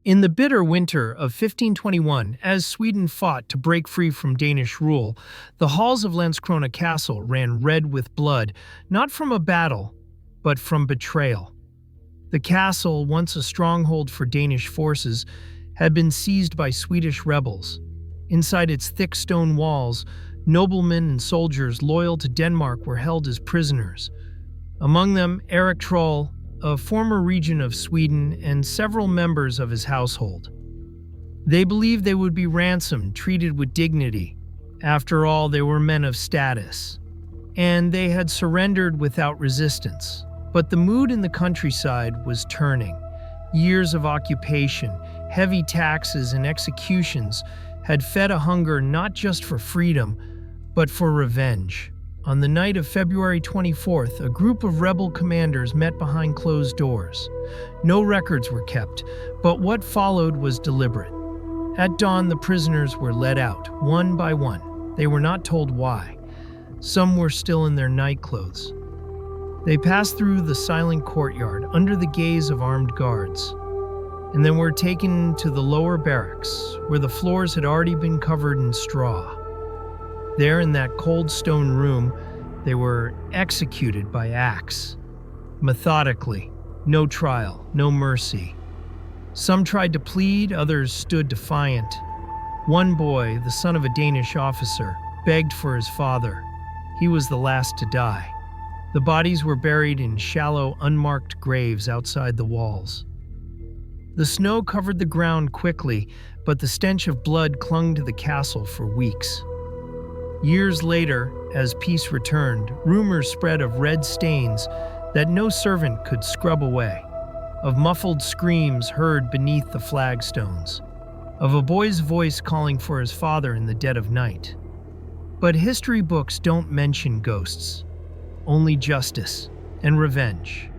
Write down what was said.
In the bitter winter of 1521, as Sweden fought to break free from Danish rule, the halls of Landskrona castle ran red with blood, not from a battle, but from betrayal. The castle, once a stronghold for Danish forces, had been seized by Swedish rebels. Inside its thick stone walls, noblemen and soldiers loyal to Denmark were held as prisoners. Among them, Erik Troll, a former regent of Sweden, and several members of his household. They believed they would be ransomed, treated with dignity. After all, they were men of status, and they had surrendered without resistance. But the mood in the countryside was turning. Years of occupation, heavy taxes, and executions had fed a hunger not just for freedom, but for revenge. On the night of February 24th, a group of rebel commanders met behind closed doors. No records were kept, but what followed was deliberate. At dawn, the prisoners were led out, one by one. They were not told why. Some were still in their nightclothes. They passed through the silent courtyard under the gaze of armed guards, and then were taken to the lower barracks, where the floors had already been covered in straw. There, in that cold stone room, they were executed by axe. Methodically, no trial, no mercy. Some tried to plead, others stood defiant. One boy, the son of a Danish officer, begged for his father. He was the last to die. The bodies were buried in shallow, unmarked graves outside the walls. The snow covered the ground quickly, but the stench of blood clung to the castle for weeks. Years later, as peace returned, rumors spread of red stains that no servant could scrub away, of muffled screams heard beneath the flagstones, of a boy's voice calling for his father in the dead of night. But history books don't mention ghosts, only justice and revenge.